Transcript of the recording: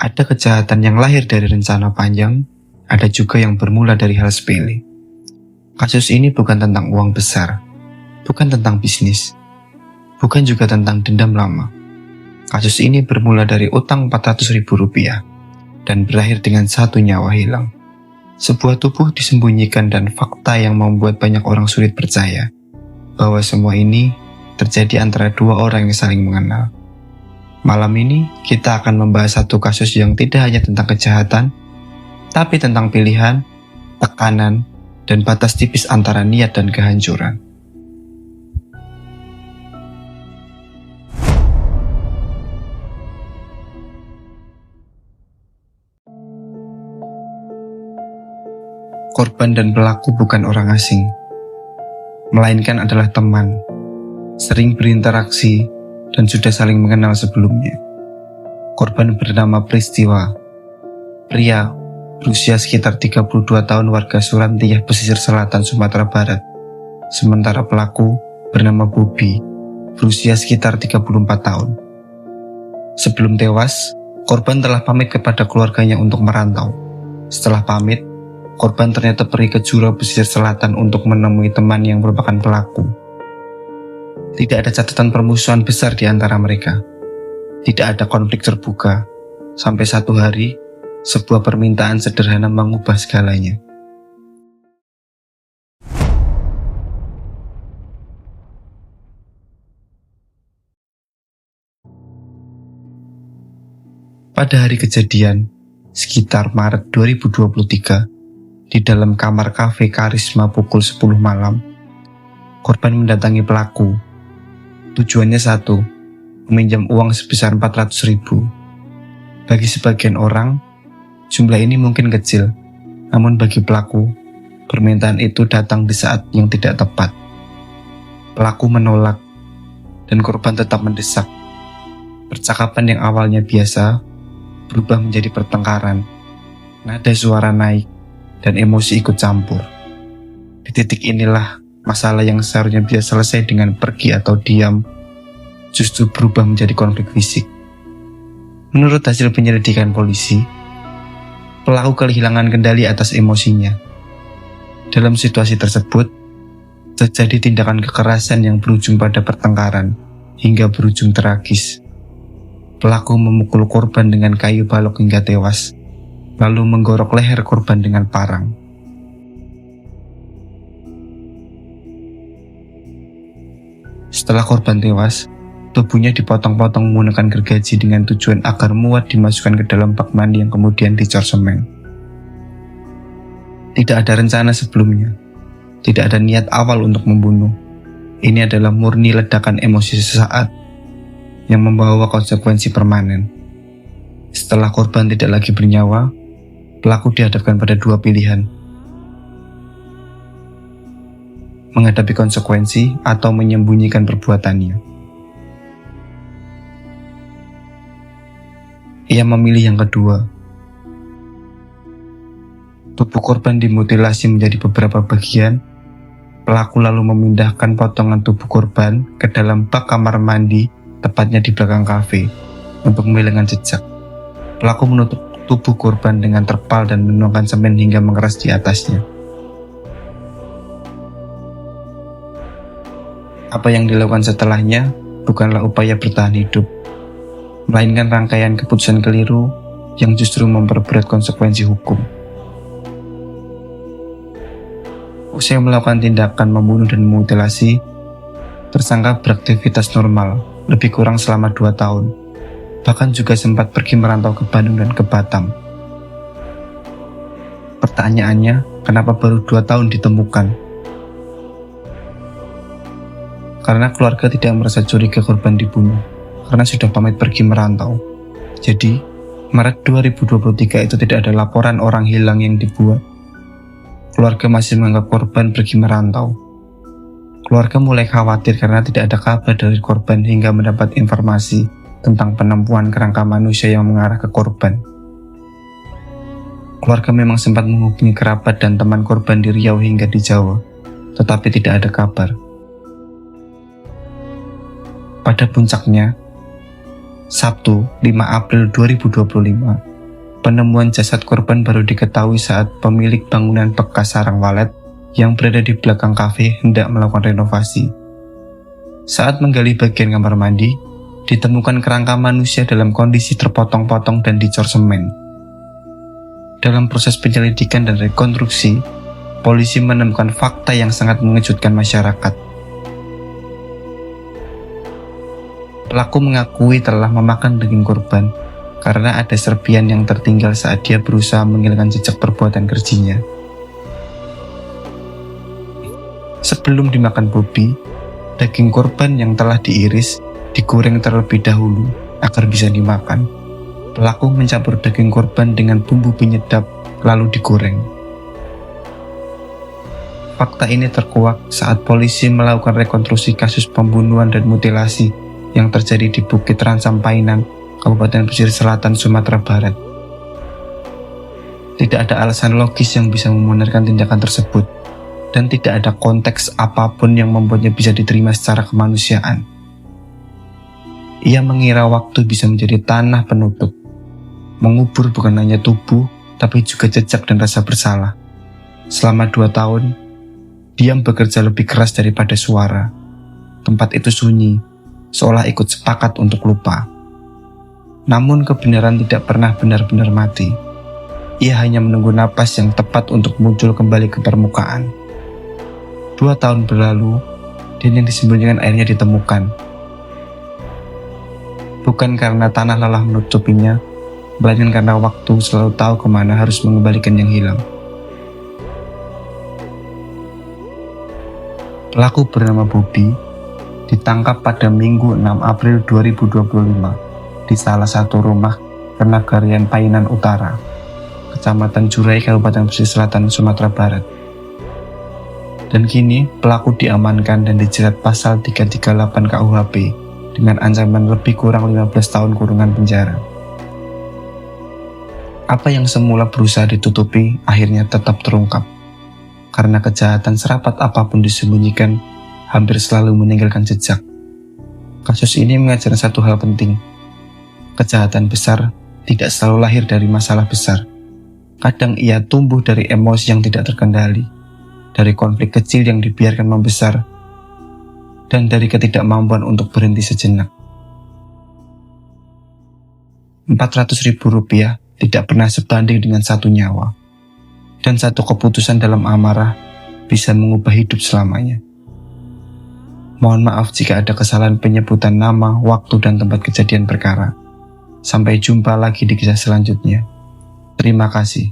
Ada kejahatan yang lahir dari rencana panjang, ada juga yang bermula dari hal sepele. Kasus ini bukan tentang uang besar, bukan tentang bisnis, bukan juga tentang dendam lama. Kasus ini bermula dari utang Rp400.000 dan berakhir dengan 1 nyawa hilang. Sebuah tubuh disembunyikan dan fakta yang membuat banyak orang sulit percaya bahwa semua ini terjadi antara 2 orang yang saling mengenal. Malam ini kita akan membahas satu kasus yang tidak hanya tentang kejahatan, tapi tentang pilihan, tekanan, dan batas tipis antara niat dan kehancuran. Korban dan pelaku bukan orang asing, melainkan adalah teman, sering berinteraksi, dan sudah saling mengenal sebelumnya. Korban bernama Pristiwa, pria berusia sekitar 32 tahun warga Surantiyah, pesisir selatan Sumatera Barat. Sementara pelaku bernama Bobi, berusia sekitar 34 tahun. Sebelum tewas, korban telah pamit kepada keluarganya untuk merantau. Setelah pamit, korban ternyata pergi ke Jura pesisir selatan untuk menemui teman yang merupakan pelaku. Tidak ada catatan permusuhan besar di antara mereka. Tidak ada konflik terbuka, sampai satu hari, sebuah permintaan sederhana mengubah segalanya. Pada hari kejadian, sekitar Maret 2023, di dalam kamar kafe Karisma pukul 10 malam, korban mendatangi pelaku. Tujuannya satu, meminjam uang sebesar Rp400.000. Bagi sebagian orang, jumlah ini mungkin kecil, namun bagi pelaku, permintaan itu datang di saat yang tidak tepat. Pelaku menolak, dan korban tetap mendesak. Percakapan yang awalnya biasa, berubah menjadi pertengkaran. Nada suara naik, dan emosi ikut campur. Di titik inilah, masalah yang seharusnya bisa selesai dengan pergi atau diam, justru berubah menjadi konflik fisik. Menurut hasil penyelidikan polisi, pelaku kehilangan kendali atas emosinya. Dalam situasi tersebut, terjadi tindakan kekerasan yang berujung pada pertengkaran, hingga berujung tragis. Pelaku memukul korban dengan kayu balok hingga tewas, lalu menggorok leher korban dengan parang. Setelah korban tewas, tubuhnya dipotong-potong menggunakan gergaji dengan tujuan agar muat dimasukkan ke dalam bak mandi yang kemudian dicor semen. Tidak ada rencana sebelumnya, tidak ada niat awal untuk membunuh. Ini adalah murni ledakan emosi sesaat yang membawa konsekuensi permanen. Setelah korban tidak lagi bernyawa, pelaku dihadapkan pada 2 pilihan: menghadapi konsekuensi atau menyembunyikan perbuatannya. Ia memilih yang kedua. Tubuh korban dimutilasi menjadi beberapa bagian. Pelaku lalu memindahkan potongan tubuh korban ke dalam bak kamar mandi, tepatnya di belakang kafe, untuk menghilangkan jejak. Pelaku menutup tubuh korban dengan terpal dan menuangkan semen hingga mengeras di atasnya. Apa yang dilakukan setelahnya bukanlah upaya bertahan hidup, melainkan rangkaian keputusan keliru yang justru memperberat konsekuensi hukum. Usai melakukan tindakan membunuh dan memutilasi, tersangka beraktivitas normal lebih kurang selama 2 tahun, bahkan juga sempat pergi merantau ke Bandung dan ke Batam. Pertanyaannya, kenapa baru 2 tahun ditemukan? Karena keluarga tidak merasa curiga korban dibunuh, karena sudah pamit pergi merantau. Jadi, Maret 2023 itu tidak ada laporan orang hilang yang dibuat. Keluarga masih menganggap korban pergi merantau. Keluarga mulai khawatir karena tidak ada kabar dari korban hingga mendapat informasi tentang penemuan kerangka manusia yang mengarah ke korban. Keluarga memang sempat menghubungi kerabat dan teman korban di Riau hingga di Jawa, tetapi tidak ada kabar. Pada puncaknya, Sabtu 5 April 2025, Penemuan jasad korban baru diketahui saat pemilik bangunan bekas sarang walet yang berada di belakang kafe hendak melakukan renovasi. Saat menggali bagian kamar mandi, ditemukan kerangka manusia dalam kondisi terpotong-potong dan dicor semen. Dalam proses penyelidikan dan rekonstruksi, polisi menemukan fakta yang sangat mengejutkan masyarakat. Pelaku mengakui telah memakan daging korban karena ada serpian yang tertinggal saat dia berusaha menghilangkan jejak perbuatan kejinya. Sebelum dimakan Bobby, daging korban yang telah diiris digoreng terlebih dahulu agar bisa dimakan. Pelaku mencampur daging korban dengan bumbu penyedap lalu digoreng. Fakta ini terkuak saat polisi melakukan rekonstruksi kasus pembunuhan dan mutilasi yang terjadi di Bukit Rancampainan, Kabupaten Pesisir Selatan, Sumatera Barat. Tidak ada alasan logis yang bisa membenarkan tindakan tersebut, dan tidak ada konteks apapun yang membuatnya bisa diterima secara kemanusiaan. Ia mengira waktu bisa menjadi tanah penutup, mengubur bukan hanya tubuh, tapi juga jejak dan rasa bersalah. Selama 2 tahun, dia bekerja lebih keras daripada suara. Tempat itu sunyi, seolah ikut sepakat untuk lupa. Namun kebenaran tidak pernah benar-benar mati. Ia hanya menunggu napas yang tepat untuk muncul kembali ke permukaan. 2 tahun berlalu, dan yang disembunyikan akhirnya ditemukan. Bukan karena tanah lelah menutupinya, melainkan karena waktu selalu tahu kemana harus mengembalikan yang hilang. Pelaku bernama Bobby ditangkap pada Minggu 6 April 2025 di salah satu rumah Penagarian Painan Utara, Kecamatan Jurai, Kabupaten Pesisir Selatan, Sumatera Barat. Dan kini pelaku diamankan dan dijerat pasal 338 KUHP dengan ancaman lebih kurang 15 tahun kurungan penjara. Apa yang semula berusaha ditutupi akhirnya tetap terungkap, karena kejahatan serapat apapun disembunyikan hampir selalu meninggalkan jejak. Kasus ini mengajarkan satu hal penting. Kejahatan besar tidak selalu lahir dari masalah besar. Kadang ia tumbuh dari emosi yang tidak terkendali, dari konflik kecil yang dibiarkan membesar, dan dari ketidakmampuan untuk berhenti sejenak. Rp400.000 tidak pernah sebanding dengan 1 nyawa, dan 1 keputusan dalam amarah bisa mengubah hidup selamanya. Mohon maaf jika ada kesalahan penyebutan nama, waktu, dan tempat kejadian perkara. Sampai jumpa lagi di kisah selanjutnya. Terima kasih.